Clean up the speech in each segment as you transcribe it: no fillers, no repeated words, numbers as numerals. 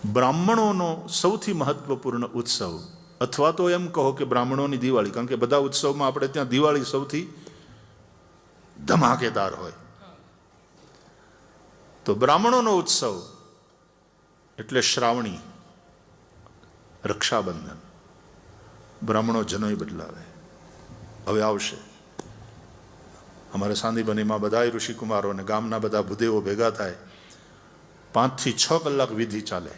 બ્રાહ્મણોનો સૌથી મહત્વપૂર્ણ ઉત્સવ, અથવા તો એમ કહો કે બ્રાહ્મણોની દિવાળી, કારણ કે બધા ઉત્સવમાં આપણે ત્યાં દિવાળી સૌથી ધમાકેદાર હોય. તો બ્રાહ્મણોનો ઉત્સવ એટલે શ્રાવણી, રક્ષાબંધન. બ્રાહ્મણો જનોઈ બદલાવે. હવે આવશે અમારે સાંદીપનીમાં બધા ઋષિકુમારો અને ગામના બધા ભૂદેવો ભેગા થાય, 5 થી 6 કલાક વિધિ ચાલે.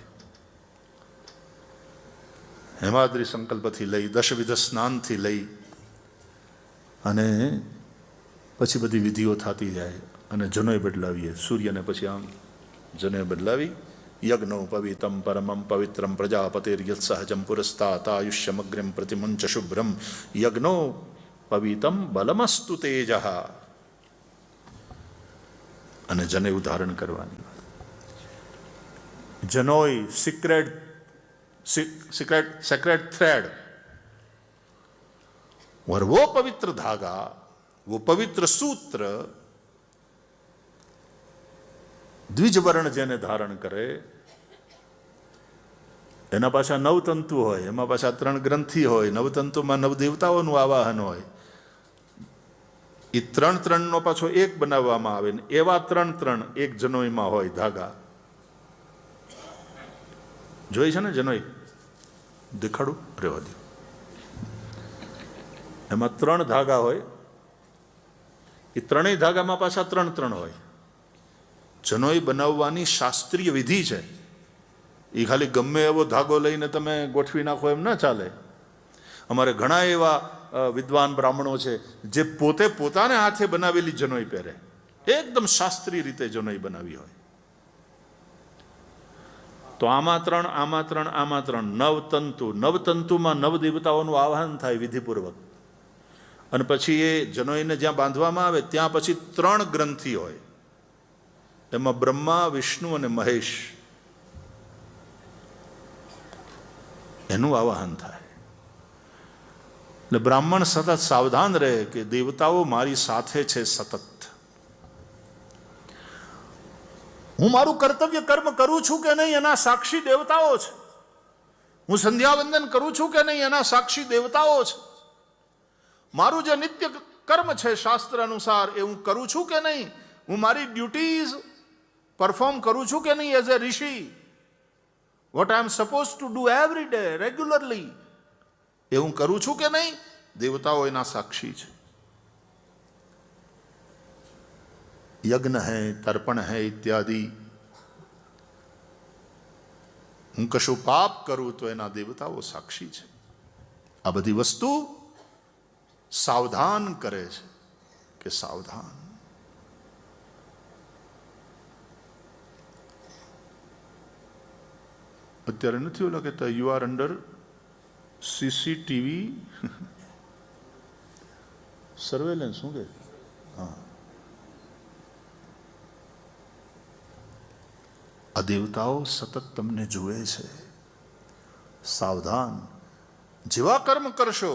હેમાદ્રી સંકલ્પથી લઈ દશવિધ સ્નાનથી લઈ અને પછી બધી વિધિઓ થતી જાય અને જનોય બદલાવીએ. સૂર્યને પછી આમ જનોય બદલાવી યજ્ઞો પવિતમ પરમમ પવિત્રમ પ્રજાપતિર્યત્સહજમ પુરસ્તાત આયુષ્યમગ્રમ પ્રતિમંચ શુભ્રમ યજ્ઞો પવિતમ બલમસ્તુ તેજ. અને જનેઉ ધારણ કરવાની. જનોય सेक्रेट थ्रेड और वो पवित्र धागा, वो पवित्र सूत्र द्विजवर्ण जेने धारण करे एना पाछा 9 तंतु होय, एमां पाछा 3 ग्रंथि होय, 9 तंतुमां 9 देवताओनुं आवाहन होय. ए 3 नो पाछो एक बनाववामां आवे ने एवा 3 एक जनोयमां होय धागा. જોઈ છે ને જનોઈ? દેખાડું? રહેવા દો. એમાં 3 ધાગા હોય. એ 3 ધાગામાં પાછા 3 હોય. જનોઈ બનાવવાની શાસ્ત્રીય વિધિ છે. એ ખાલી ગમે એવો ધાગો લઈને તમે ગોઠવી નાખો એમ ના ચાલે. અમારે ઘણા એવા વિદ્વાન બ્રાહ્મણો છે જે પોતે પોતાને હાથે બનાવેલી જનોઈ પહેરે. એકદમ શાસ્ત્રીય રીતે જનોઈ બનાવી હોય. તો આમાં 3, આમાં 3, આમાં 3, 9 તંતુ. 9 તંતુમાં 9 દેવતાઓનું આવાહન થાય વિધિપૂર્વક. અને પછી એ જનોઈને જ્યાં બાંધવામાં આવે ત્યાં પછી 3 ગ્રંથિ હોય. એમાં બ્રહ્મા, વિષ્ણુ અને મહેશ એનું આવાહન થાય. એટલે બ્રાહ્મણ સતત સાવધાન રહે કે દેવતાઓ મારી સાથે છે સતત. હું મારું કર્તવ્ય કર્મ કરું છું કે નહીં એના સાક્ષી દેવતાઓ છે. હું સંધ્યાવંદન કરું છું કે નહીં એના સાક્ષી દેવતાઓ છે. મારું જે નિત્ય કર્મ છે શાસ્ત્ર અનુસાર એ હું કરું છું કે નહીં, હું મારી ડ્યુટીઝ પરફોર્મ કરું છું કે નહીં એઝ એ ઋષિ, what I am suppose to do every day regularly, એ હું કરું છું કે નહીં, દેવતાઓ એના સાક્ષી છે. यज्ञ है, तर्पण है इत्यादि. હું કશું પાપ કરું તો એના દેવતાઓ સાક્ષી છે. આ બધી વસ્તુ સાવધાન કરે છે કે સાવધાન. અત્યારે નથી ઓલા કહેતા you are under CCTV surveillance. શું કે? હા, આ દેવતાઓ સતત તમને જુએ છે. સાવધાન. જેવા કર્મ કરશો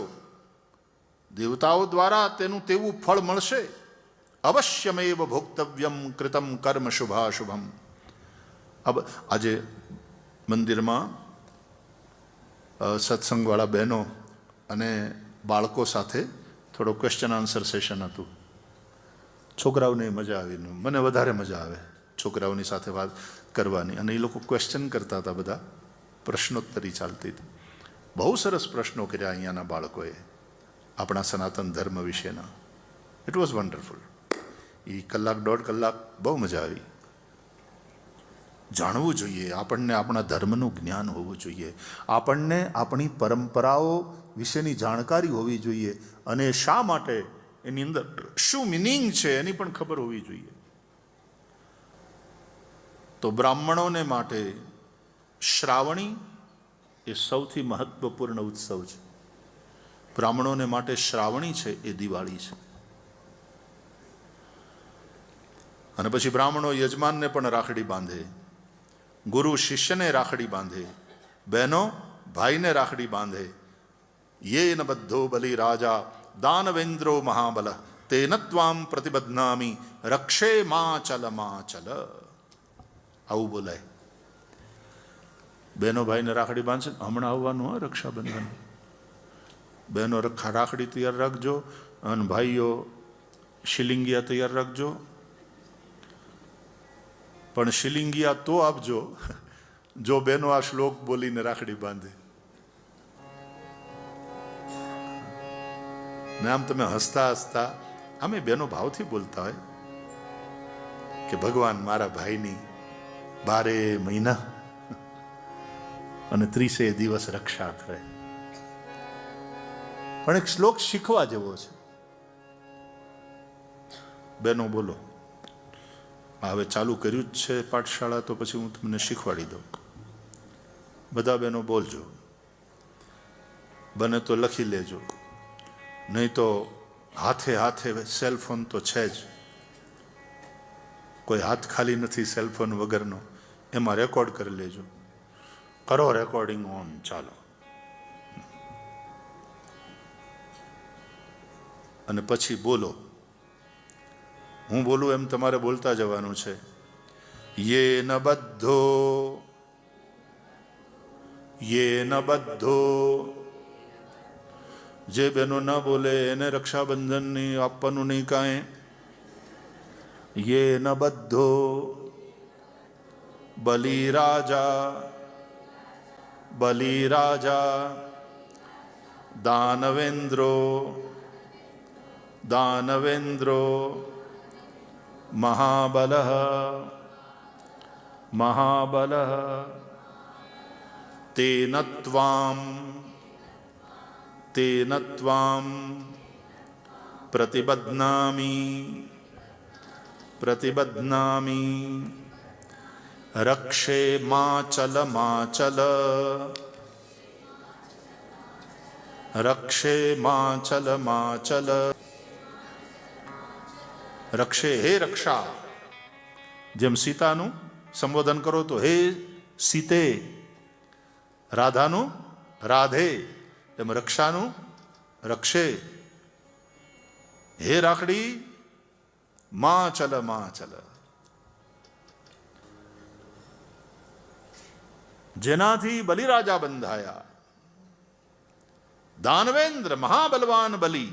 દેવતાઓ દ્વારા તેનું તેવું ફળ મળશે. અવશ્યમેવ ભોક્તવ્યમ કૃતમ કર્મ શુભાશુભમ. આજે મંદિરમાં સત્સંગવાળા બહેનો અને બાળકો સાથે થોડો ક્વેશ્ચન આન્સર સેશન હતું. છોકરાઓને મજા આવી, મને વધારે મજા આવે છોકરાઓની સાથે વાત કરવાની. અને એ લોકો ક્વેશ્ચન કરતા હતા, બધા પ્રશ્નોત્તરી ચાલતી હતી. બહુ સરસ પ્રશ્નો કર્યા અહીંયાના બાળકોએ આપણા સનાતન ધર્મ વિશેના. It was wonderful. એ 1-1.5 કલાક બહુ મજા આવી. જાણવું જોઈએ, આપણને આપણા ધર્મનું જ્ઞાન હોવું જોઈએ, આપણને આપણી પરંપરાઓ વિશેની જાણકારી હોવી જોઈએ, અને શા માટે એની અંદર શું મિનિંગ છે એની પણ ખબર હોવી જોઈએ. તો બ્રાહ્મણોને માટે શ્રાવણી એ સૌથી મહત્વપૂર્ણ ઉત્સવ છે. બ્રાહ્મણોને માટે શ્રાવણી છે એ દિવાળી છે. અને પછી બ્રાહ્મણો યજમાનને પણ રાખડી બાંધે, ગુરુ શિષ્યને રાખડી બાંધે, બહેનો ભાઈને રાખડી બાંધે. યેન બધ્ધો બલિ રાજા દાનવેન્દ્રો મહાબલ તેન ત્વામ પ્રતિબધ્નામિ રક્ષે માચલ માચલ. આવું બોલાય. બહેનો ભાઈને રાખડી બાંધશે, હમણાં આવવાનું હોય રક્ષાબંધન. બહેનો રાખડી તૈયાર રાખજો અને ભાઈઓ શિલિંગિયા તૈયાર રાખજો. પણ શિલિંગિયા તો આપજો જો બહેનો આ શ્લોક બોલીને રાખડી બાંધે. ને આમ તમે હસતા હસતા અમે બહેનો ભાવથી બોલતા હોય કે ભગવાન મારા ભાઈની 12 મહિના અને 30 દિવસ રક્ષા કરે. પણ એક શ્લોક શીખવા જેવો છે. બહેનો બોલો, હવે ચાલુ કર્યું જ છે પાઠશાળા, તો પછી હું તમને શીખવાડી દઉં. બધા બહેનો બોલજો, બને તો લખી લેજો, નહીં તો હાથે હાથે. સેલફોન તો છે જ, કોઈ હાથ ખાલી નથી સેલફોન વગરનો. એમાં રેકોર્ડ કરી લેજો. કરો રેકોર્ડિંગ ઓન. ચાલો. અને પછી બોલો. હું બોલું એમ તમારે બોલતા જવાનું છે. યે ન બધ્ધો જે બહેનો ન બોલે એને રક્ષાબંધનની આપવાનું નહીં કાંઈ. યે ન બધ્ધો બલિરાજા દાનવેન્દ્રો મહાબલઃ તેન ત્વામ પ્રતિબધ્નામિ રક્ષે માચલ. રક્ષે હે રક્ષા. જેમ સીતાનું સંબોધન કરો તો હે સીતે, રાધાનું રાધે, એમ રક્ષાનું રક્ષે. હે રાખડી માચલ. જેનાથી બલિરાજા બંધાયા. દાનવેન્દ્ર મહાબલવાન બલિ.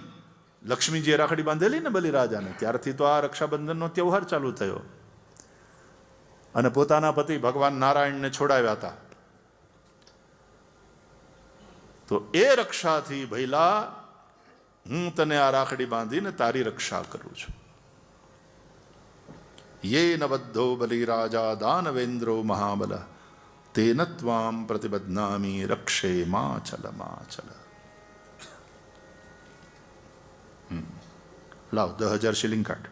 લક્ષ્મીજીએ રાખડી બાંધેલી ને બલિરાજાને, ત્યારથી તો આ રક્ષાબંધનનો તહેવાર ચાલુ થયો. અને પોતાના પતિ ભગવાન નારાયણને છોડાવ્યા હતા. તો એ રક્ષાથી ભૈલા હું તને આ રાખડી બાંધીને તારી રક્ષા કરું છું. યે ન બધ્ધો બલિરાજા દાનવેન્દ્રો મહાબલ તેન ત્વામ પ્રતિબધ્નામિ રક્ષે માચલ. લાવ 10,000 શિલિંગ કાઢ.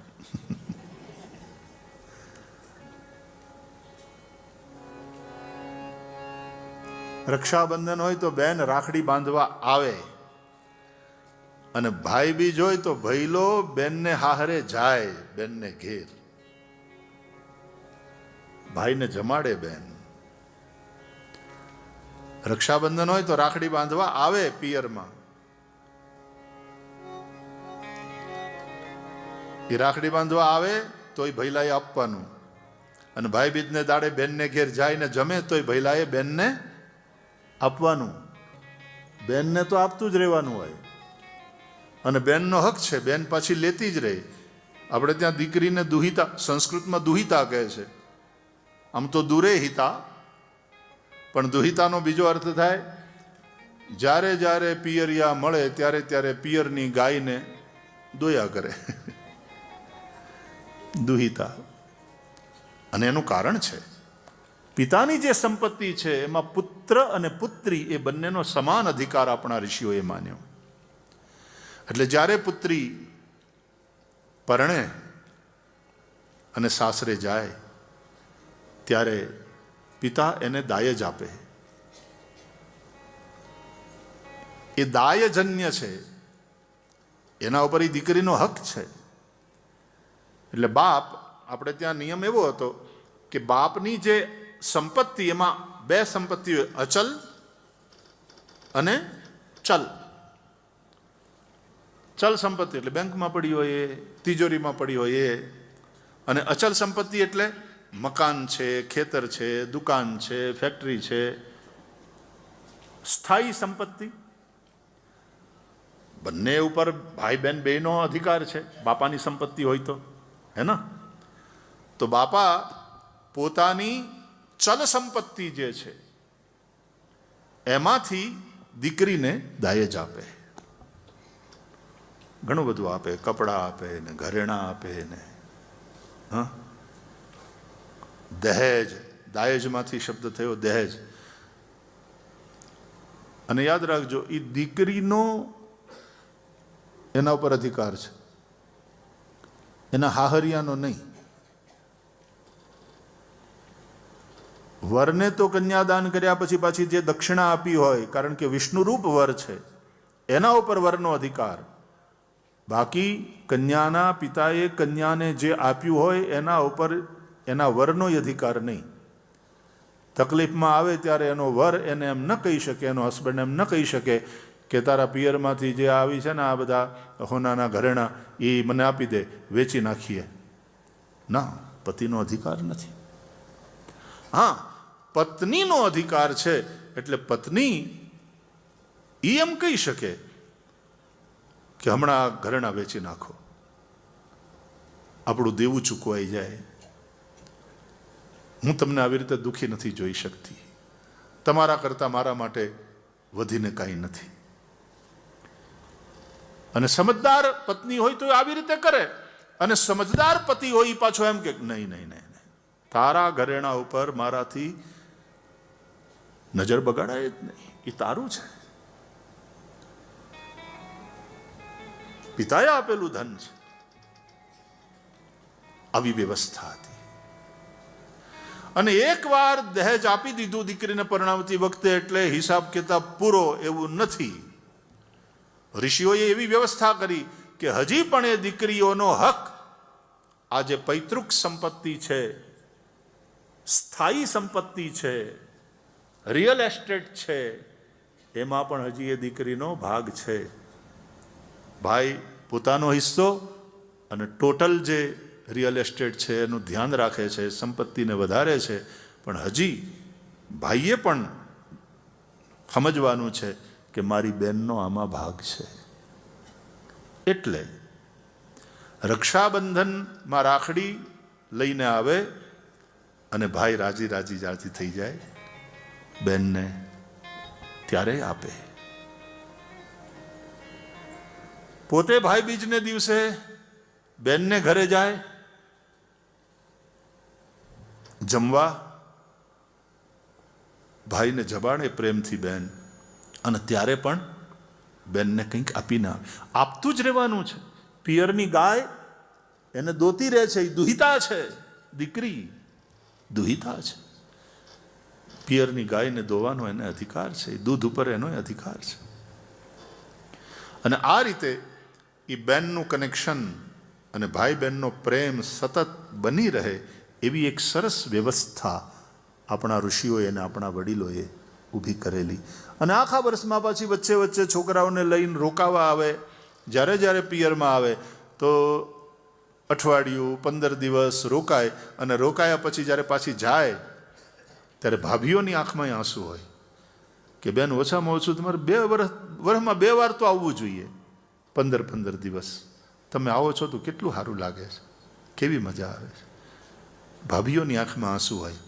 રક્ષાબંધન હોય તો બેન રાખડી બાંધવા આવે, અને ભાઈ બીજ હોય તો ભૈલો બેનને હાહરે જાય, બેનને ઘેર ભાઈને જમાડે બેન. રક્ષાબંધન હોય તો રાખડી બાંધવા આવે પિયરમાં. એ રાખડી બાંધવા આવે તોય ભૈલાએ આપવાનું, અને ભાઈ બીજને દાડે બેનને ઘેર જાય ને જમે તોય ભૈલાએ બેનને આપવાનું. બેનને તો આપતું જ રહેવાનું હોય, અને બેનનો હક છે, બેન પાછી લેતી જ રહે. આપણે ત્યાં દીકરીને દુહિતા, સંસ્કૃતમાં દુહિતા કહે છે. આમ તો દૂરે હિતા, પણ દુહિતાનો બીજો અર્થ થાય જ્યારે જ્યારે પિયરિયા મળે ત્યારે ત્યારે પિયરની ગાયને દોયા કરે. દુહિતા. અને એનું કારણ છે, પિતાની જે સંપત્તિ છે એમાં પુત્ર અને પુત્રી એ બંનેનો સમાન અધિકાર આપણા ઋષિઓએ માન્યો. એટલે જ્યારે પુત્રી પરણે અને સાસરે જાય ત્યારે પિતા એને દાય જ આપે. એ દાયજન્ય છે, એના ઉપર એ દીકરીનો હક છે. એટલે બાપ, આપણે ત્યાં નિયમ એવો હતો કે બાપની જે સંપત્તિ, એમાં 2 સંપત્તિ હોય, અચલ અને ચલ. ચલ સંપત્તિ એટલે બેંકમાં પડી હોય એ, તિજોરીમાં પડી હોય એ. અને અચલ સંપત્તિ એટલે મકાન છે, ખેતર છે, દુકાન છે, ફેક્ટરી છે, સ્થાયી સંપત્તિ, બંને ઉપર ભાઈ બહેન બેનો અધિકાર છે. બાપાની સંપત્તિ હોય તો, હે ને? તો બાપા પોતાની ચલ સંપત્તિ જે છે એમાંથી દીકરીને દાયજ આપે. ઘણું બધું આપે, કપડાં આપે ને ઘરેણાં આપે ને, હા, દહેજ, દાયજમાંથી શબ્દ થયો દહેજ. અને યાદ રાખજો, એ દીકરીનો એના ઉપર અધિકાર છે, એના હાહરિયાનો નહીં. વરને તો કન્યાદાન કર્યા પછી પાછી જે દક્ષિણા આપી હોય, કારણ કે વિષ્ણુરૂપ વર છે, એના ઉપર વરનો અધિકાર. બાકી કન્યાના પિતાએ કન્યાને જે આપ્યું હોય એના ઉપર એના વરનો અધિકાર નહીં. તકલીફમાં આવે ત્યારે એનો વર એને એમ ન કહી શકે, એનો હસબન્ડ એમ ન કહી શકે કે તારા પિયરમાંથી જે આવી છે ને આ બધા હોનાના ઘરેણા એ મને આપી દે, વેચી નાખીએ. ના, પતિનો અધિકાર નથી. હા, પત્નીનો અધિકાર છે. એટલે પત્ની એ એમ કહી શકે કે હમણાં ઘરેણા વેચી નાખો, આપણું દેવું ચૂકવાઈ જાય. હું તમને આવી રીતે દુઃખી નથી જોઈ શકતી. તમારા કરતાં મારા માટે વધીને કાંઈ નથી. અને સમજદાર પત્ની હોય તો આવી રીતે કરે, અને સમજદાર પતિ હોય પાછો એમ કે નહીં નહીં નહીં, તારા ઘરેણા ઉપર મારાથી નજર બગાડાય જ નહીં, એ તારું છે, પિતાએ આપેલું ધન છે. આવી વ્યવસ્થા હતી. અને એકવાર દહેજ આપી દીધું દીકરીને પરણાવતી વખતે એટલે હિસાબ કિતાબ પૂરો એવું નથી. ઋષિઓએ એવી વ્યવસ્થા કરી કે હજી પણ એ દીકરીઓનો હક, આ જે પૈતૃક સંપત્તિ છે, સ્થાયી સંપત્તિ છે, રિયલ એસ્ટેટ છે, એમાં પણ હજી એ દીકરીનો ભાગ છે. ભાઈ પોતાનો હિસ્સો અને ટોટલ જે રિયલ એસ્ટેટ છે એનું ધ્યાન રાખે છે, સંપત્તિને વધારે છે, પણ હજી ભાઈએ પણ સમજવાનું છે કે મારી બહેનનો આમાં ભાગ છે. એટલે રક્ષાબંધનમાં રાખડી લઈને આવે અને ભાઈ રાજી રાજી રાજી થઈ જાય બહેનને, ત્યારે આપે. પોતે ભાઈ બીજને દિવસે બહેનને ઘરે જાય જમવા, ભાઈને જબાણે પ્રેમથી બેન, અને ત્યારે પણ બેનને કંઈક આપીને આવે. આપતું જ રહેવાનું છે. પિયરની ગાય એને દોતી રહે છે, એ દુહિતા છે. દીકરી દુહિતા છે. પિયરની ગાયને દોવાનો એને અધિકાર છે, એ દૂધ ઉપર એનો અધિકાર છે. અને આ રીતે એ બેનનું કનેક્શન અને ભાઈ બહેનનો પ્રેમ સતત બની રહે એવી એક સરસ વ્યવસ્થા આપણા ઋષિઓએ અને આપણા વડીલોએ ઊભી કરેલી. અને આખા વર્ષમાં પાછી વચ્ચે વચ્ચે છોકરાઓને લઈને રોકાવા આવે. જ્યારે જ્યારે પિયરમાં આવે તો અઠવાડિયું 15 દિવસ રોકાય, અને રોકાયા પછી જ્યારે પાછી જાય ત્યારે ભાભીઓની આંખમાં આંસુ હોય કે બેન ઓછામાં ઓછું તમારે વર્ષમાં 2 વાર તો આવવું જોઈએ. 15 દિવસ તમે આવો છો તો કેટલું સારું લાગે છે, કેવી મજા આવે છે. ભાભીઓની આંખમાં આંસુ હોય.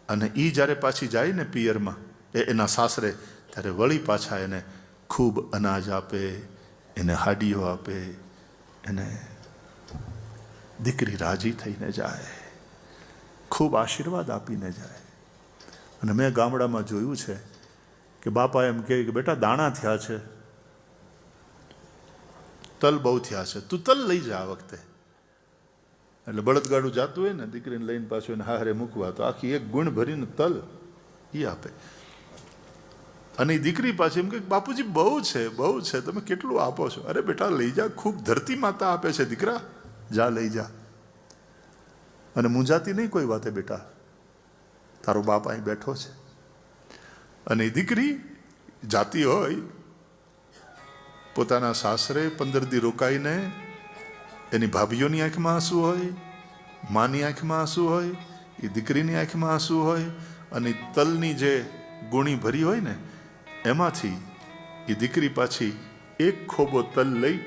અને એ જ્યારે પાછી જાય ને પિયરમાં એના સાસરે, ત્યારે વળી પાછા એને ખૂબ અનાજ આપે, એને હાડીઓ આપે, એને દીકરી રાજી થઈને જાય, ખૂબ આશીર્વાદ આપીને જાય. અને મેં ગામડામાં જોયું છે કે બાપા એમ કહે કે બેટા દાણા થયા છે, તલ બહુ થયા છે, તું તલ લઈ જા આ વખતે. એટલે બળદગાડું જાતું હોય ને દીકરીને લઈને પાછું એને હારે મૂકવા, તો આખી એક ગુણ ભરીને તલ એ આપે. અને એ દીકરી પાછી એમ કે બાપુજી બહુ છે, તમે કેટલું આપો છો? અરે બેટા લઈ જા, ખૂબ ધરતી માતા આપે છે દીકરા, જા લઈ જા. અને મૂંઝાતી નહીં કોઈ વાતે, બેટા તારો બાપ અહીં બેઠો છે. અને એ દીકરી જાતી હોય પોતાના સાસરે 15 દી રોકાઈને, એની ભાભીઓની આંખમાં આંસુ હોય, માની આંખમાં આંસુ હોય, એ દીકરીની આંખમાં આંસુ હોય, અને તલની જે ગુણી ભરી હોય ને એમાંથી એ દીકરી પાછી એક ખોબો તલ લઈ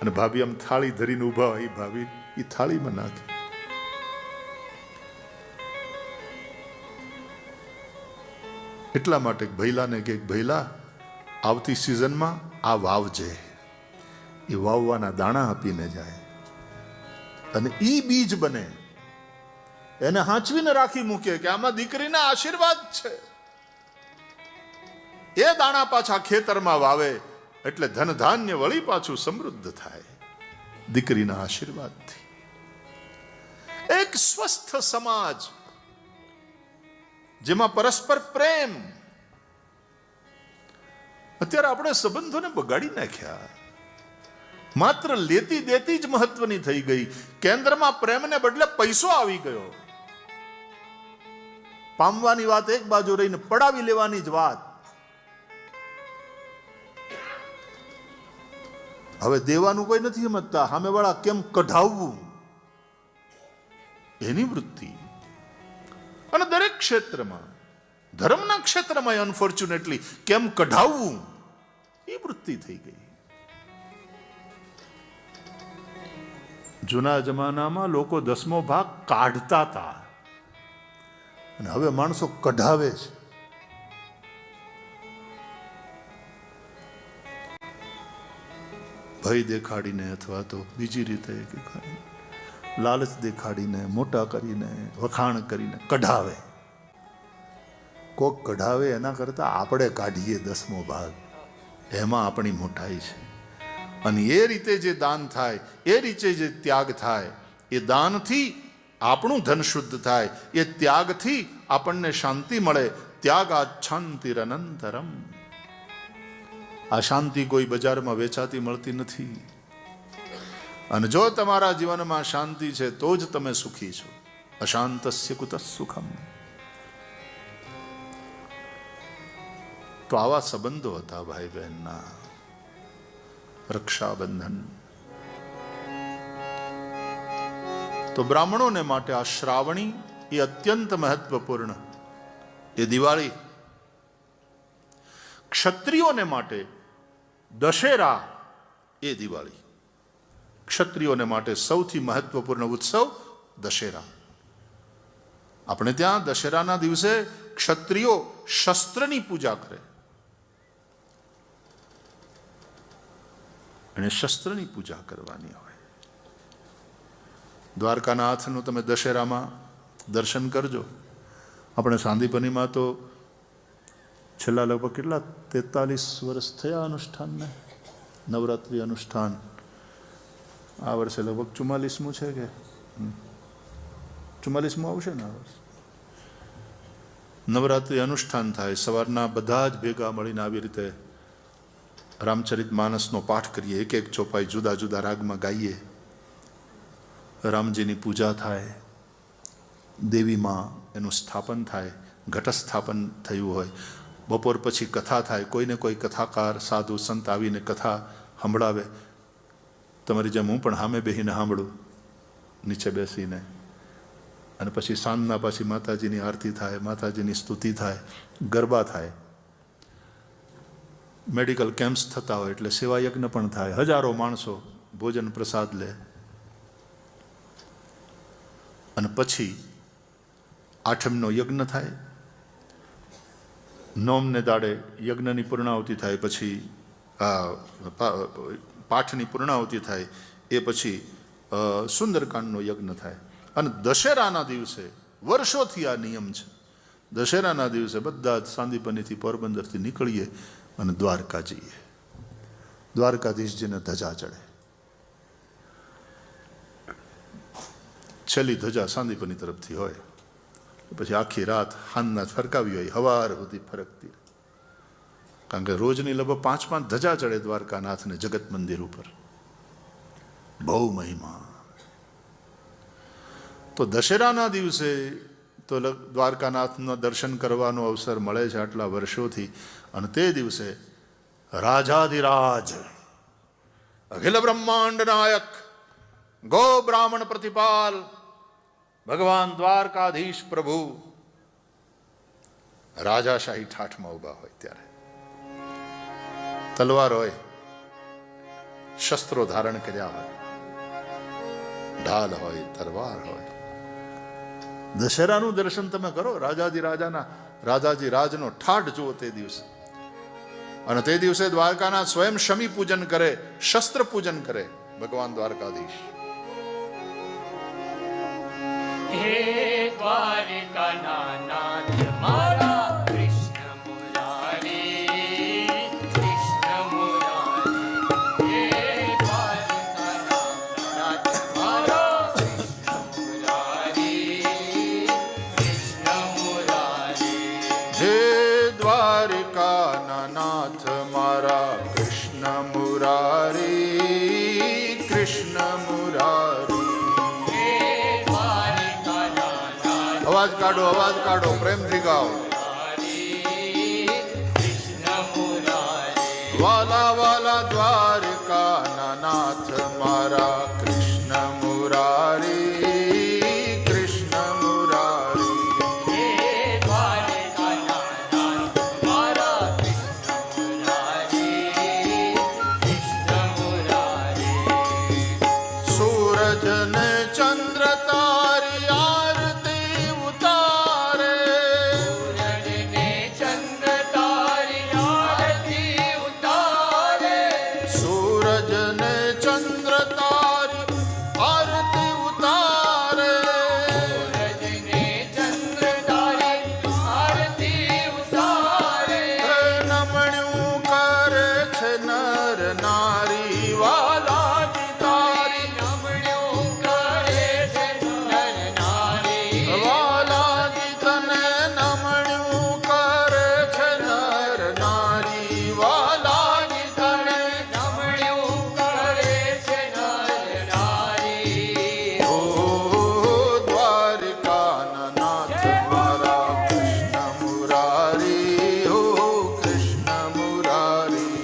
અને ભાભી આમ થાળી ધરીને ઉભા હોય, ભાભી એ થાળીમાં નાખી. એટલા માટે ભૈલાને કે ભૈલા, આવતી સિઝનમાં આ વાવજે. એ વાવવાના દાણા આપીને જાય અને ઈ બીજ બને, એને હાંચવીને રાખી મૂકે કે આમાં દીકરીના આશીર્વાદ છે. એ દાણા પાછા ખેતરમાં વાવે એટલે ધન ધાન્ય વળી પાછું સમૃદ્ધ થાય દીકરીના આશીર્વાદથી. એક સ્વસ્થ સમાજ જેમાં પરસ્પર પ્રેમ. અત્યારે આપણે સંબંધોને બગાડી નાખ્યા. માત્ર લેતી દેતી જ મહત્વની થઈ ગઈ. કેન્દ્રમાં પ્રેમને બદલે પૈસો આવી ગયો. પામવાની વાત એક બાજુ રહીને પડાવી લેવાની જ વાત. હવે દેવાનું કોઈ નથી સમજતા, સામેવાળા કેમ કઢાવવું એની વૃત્તિ. અને દરેક ક્ષેત્રમાં, ધર્મના ક્ષેત્રમાં અનફોર્ચ્યુનેટલી કેમ કઢાવવું એ વૃત્તિ થઈ ગઈ. જૂના જમાનામાં લોકો 10મો ભાગ કાઢતા હતા અને હવે માણસો કઢાવે છે. ભય દેખાડીને અથવા તો બીજી રીતે લાલચ દેખાડીને, મોટા કરીને, વખાણ કરીને કઢાવે. કોક કઢાવે એના કરતા આપણે કાઢીએ 10મો ભાગ, એમાં આપણી મોટાઈ છે. અને એ રીતે જે દાન થાય, એ રીતે જે ત્યાગ થાય, એ દાનથી આપણું ધન શુદ્ધ થાય, એ ત્યાગથી આપણને શાંતિ મળે. ત્યાગાચ્છાંતિરનંતરમ. આ શાંતિ કોઈ બજારમાં વેચાતી મળતી નથી. અને જો તમારા જીવનમાં શાંતિ છે તો જ તમે સુખી છો. અશાંતસ્ય કુતઃ સુખમ. તો આવા સંબંધો હતા ભાઈ બહેનના. રક્ષાબંધન તો બ્રાહ્મણોને માટે આ શ્રાવણી એ અત્યંત મહત્વપૂર્ણ. એ દિવાળી. ક્ષત્રિયોને માટે દશેરા એ દિવાળી. ક્ષત્રિયોને માટે સૌથી મહત્વપૂર્ણ ઉત્સવ દશેરા. આપણે ત્યાં દશેરાના દિવસે ક્ષત્રિયો શસ્ત્રની પૂજા કરે અને શસ્ત્રની પૂજા કરવાની હોય. દ્વારકાનાથનું તમે દશેરામાં દર્શન કરજો. આપણે સાંદીપનીમાં તો છેલ્લા લગભગ કેટલા 43 વર્ષ થયા અનુષ્ઠાનને, નવરાત્રિ અનુષ્ઠાન. આ વર્ષે લગભગ 44મું છે કે 44મું આવશે ને આ વર્ષે. નવરાત્રિ અનુષ્ઠાન થાય. સવારના બધા જ ભેગા મળીને આવી રીતે રામચરિત માનસનો પાઠ કરીએ. એક એક ચોપાઈ જુદા જુદા રાગમાં ગાઈએ. રામજીની પૂજા થાય, દેવીમાં એનું સ્થાપન થાય, ઘટ સ્થાપન થયું હોય. બપોર પછી કથા થાય. કોઈને કોઈ કથાકાર સાધુ સંત આવીને કથા સંભળાવે. તમારી જેમ હું પણ સામે બેસીને સાંભળું નીચે બેસીને. અને પછી સાંજના પાછી માતાજીની આરતી થાય, માતાજીની સ્તુતિ થાય, ગરબા થાય. મેડિકલ કેમ્પ્સ થતા હોય એટલે સેવા યજ્ઞ પણ થાય. હજારો માણસો ભોજન પ્રસાદ લે. અને પછી આઠમનો યજ્ઞ થાય. નોમને દાડે યજ્ઞની પૂર્ણાહુતિ થાય. પછી પાઠની પૂર્ણાહુતિ થાય. એ પછી સુંદરકાંડનો યજ્ઞ થાય. અને દશેરાના દિવસે વર્ષોથી આ નિયમ છે. દશેરાના દિવસે બધા જ સાંદીપનીથી પોરબંદરથી નીકળીએ અને દ્વારકા જઈએ. દ્વારકાધીશજીને ધજા ચડે. છેલ્લી ધજા સાંદીપની તરફથી હોય. પછી આખી રાત હાનના ફરકાવી હોય, હવાર સુધી ફરકતી. કારણ કે રોજની લગભગ 5-5 ધજા ચડે દ્વારકાનાથને જગત મંદિર ઉપર. બહુ મહિમા. તો દશેરાના દિવસે તો દ્વારકાનાથના દર્શન કરવાનો અવસર મળે છે આટલા વર્ષોથી. અને તે દિવસે રાજાધિરાજ અખિલ બ્રહ્માંડ નાયક ગો બ્રાહ્મણ પ્રતિપાલ ભગવાન દ્વારકાધીશ પ્રભુ રાજાશાહી ઠાઠમાં ઉભા હોય ત્યારે તલવાર હોય, શસ્ત્રો ધારણ કર્યા હોય, ઢાલ હોય, તલવાર હોય. દશેરાનું દર્શન તમે કરો, રાજાજી રાજનો ઠાઠ જુઓ તે દિવસે. અને તે દિવસે દ્વારકાના સ્વયં શમી પૂજન કરે, શસ્ત્ર પૂજન કરે ભગવાન દ્વારકાધીશ. હે દ્વારકાના નાથ મારા કૃષ્ણ મુરારી, કૃષ્ણ મુરારી. હે દ્વારકાના નાથ મારા કૃષ્ણ મુરારી, કૃષ્ણ મુરારી. હે દ્વારકાના નાથ મારા કૃષ્ણ મુરારી, કૃષ્ણ મુરારી. અવાજ કાઢો, અવાજ કાઢો, પ્રેમથી ગાઓ. વાલા વાલા દ્વારકાના નાથ મારા કૃષ્ણ મુરારી, કૃષ્ણ મુરારી. સૂરજ ને ચંદ્ર તારી આરતી ઉતારે, સૂરજ ને ચંદ્ર તારી આરતી ઉતારે. નમણ્યું કરે છે નર નારી, વાલાજી તારી વાલાજી તને નમણ્યું કરે છે નર નારી, વાલાજી તને. ઓ દ્વારકાના નાથ મારા કૃષ્ણ મુરારી, ઓ કૃષ્ણ મુરારી.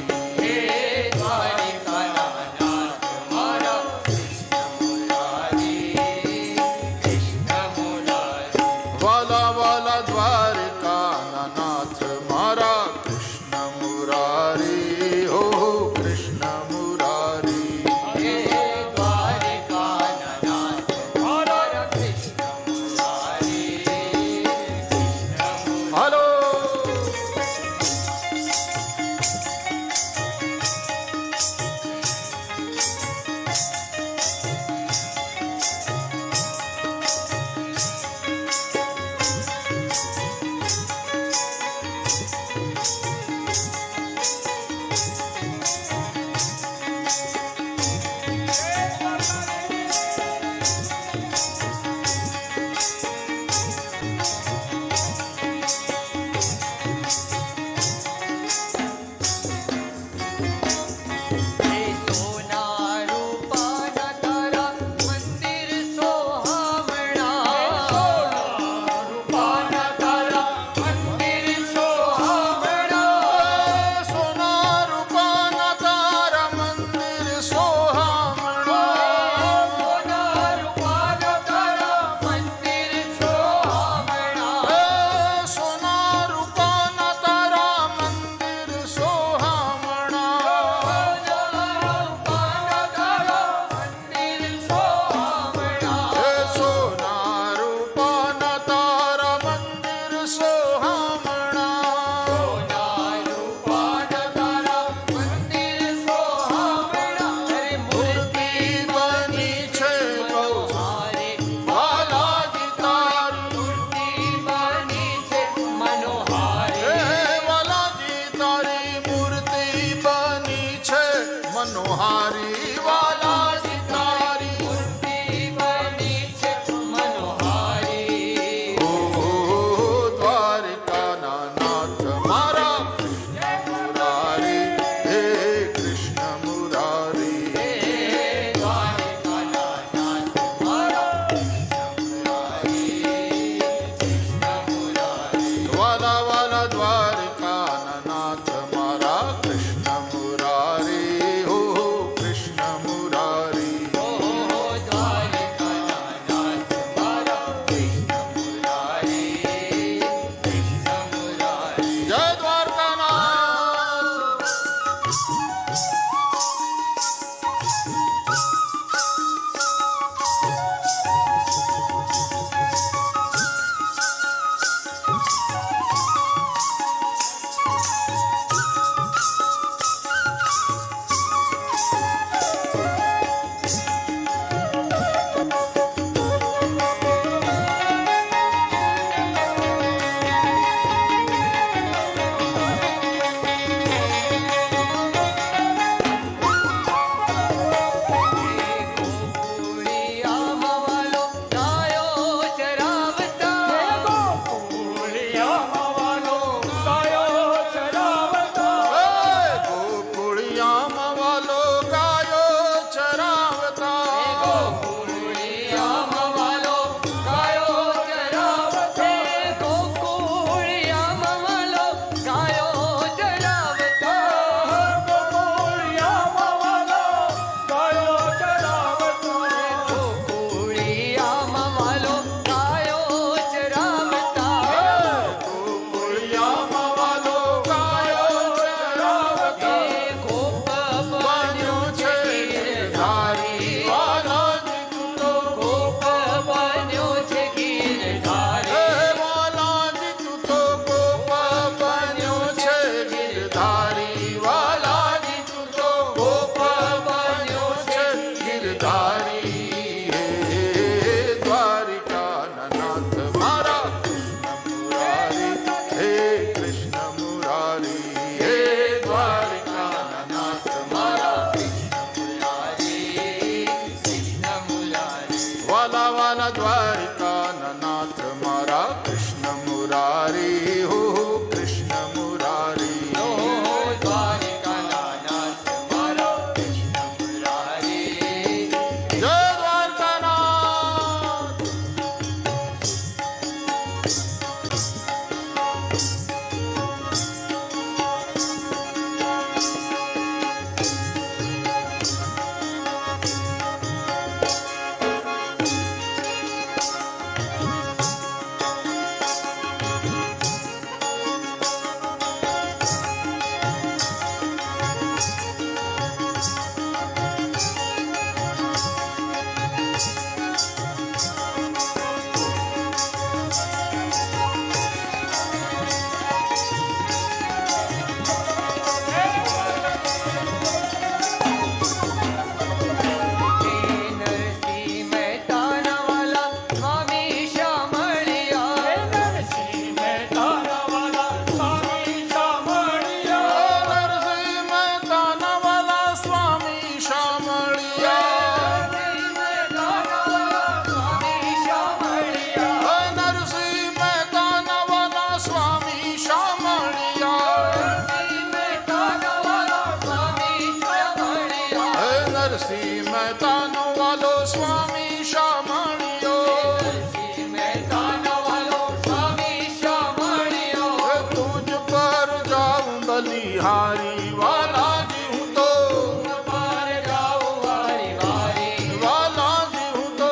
વાલા વાલા દ્વારકાના નાથ મારા કૃષ્ણ મુરારી, હો કૃષ્ણ મુરારી. હાલો બલિહારી વાલાજી હું તો પર જાઉં વારી વારી વાલાજી હું તો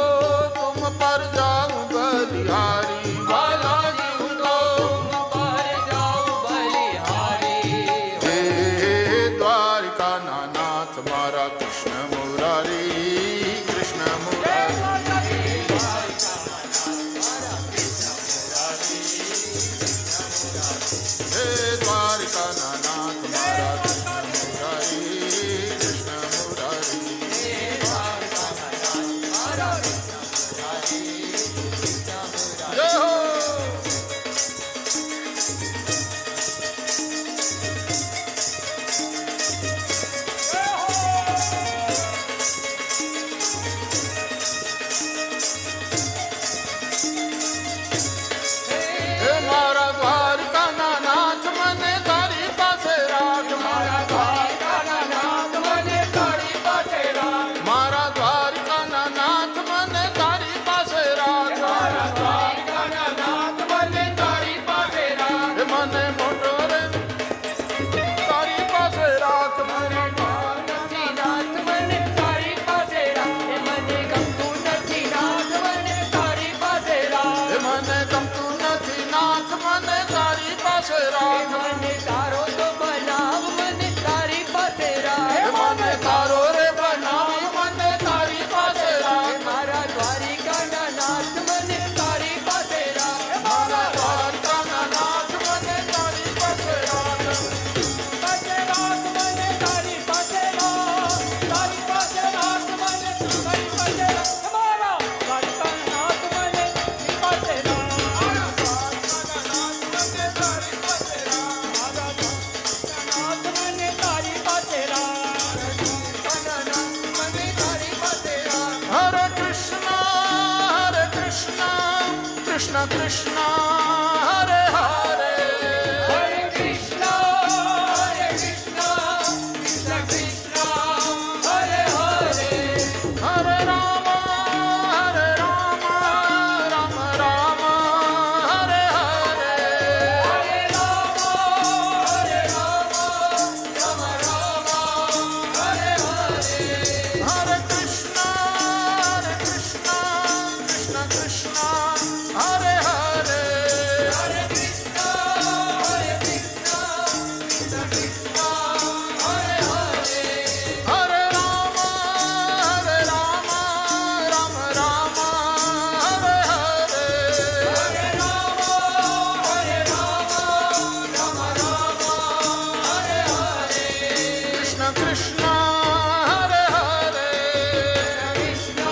તુમ પર જાઉં બલિહારી વાલાજી હું તો પર જાઉં બલિહારી હે દ્વારિકા ના નાથ મારા કૃષ્ણ મુરારી કૃષ્ણ મુરારી હે દ્વારિકા ના નાથ મારા કૃષ્ણ મુરારી કૃષ્ણ મુરારી જય હો હે મારા દ્વારકાના નાથ મને તારી પાસે રાખ મારા દ્વારકાના નાથ મને તારી પાસે રાખ મારા દ્વારકાના નાથ મને તારી પાસે રાખ મારા દ્વારકાના નાથ મને તારી પાસે રાખ હે મને મોટો રે તારી પાસે રાખ મને નથી નાથ મને તારી પાસે રાખ એ મને ગમતું નથી નાથ મને તારી પાસે રાખ હે મને ગમતું નથી નાથ મને તારી પાસે એ રાખ મને તારો તો બનાવ મને તારી પાસે રાખ હે મને તારો રે બનાવી મને તારી પાસે રાખ મારા દ્વારિકાના નાથ મને તારી પાસે રાખ મારા દ્વારકાના નાથ મને તારી પાસે રાખ પાસે રાખ મને તારી પાસે રાખ તારી પાસે રાખ મને તારી પાસે રાખ મારા દ્વારિકાના નાથ મને તારી પાસે રાખ મારા દ્વારકાના નાથ મને તારી પાસે રાખ હરે કૃષ્ણ કૃષ્ણ કૃષ્ણ હરે હરે હરે કૃષ્ણ કૃષ્ણ કૃષ્ણ હરે હરે હરે રામ રામ રામ હરે હરે હરે રામ હરે રામ રામ રામ હરે હરે હરે કૃષ્ણ કૃષ્ણ કૃષ્ણ હરે હરે હરે કૃષ્ણ કૃષ્ણ કૃષ્ણ હરે હરે હરે રામ રામ રામ હરે હરે હરે રામ હરે રામ રામ રામ હરે હરે કૃષ્ણ કૃષ્ણ હરે હરે કૃષ્ણ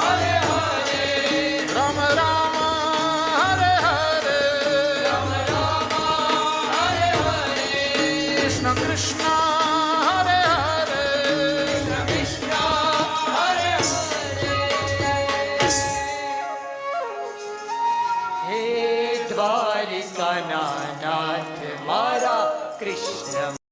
હરે હરે રામ રામ હરે હરે રામ રામ હરે હરે કૃષ્ણ કૃષ્ણ હરે હરે કૃષ્ણ હરે હરે હે દ્વારિકાના નાથ મારા કૃષ્ણ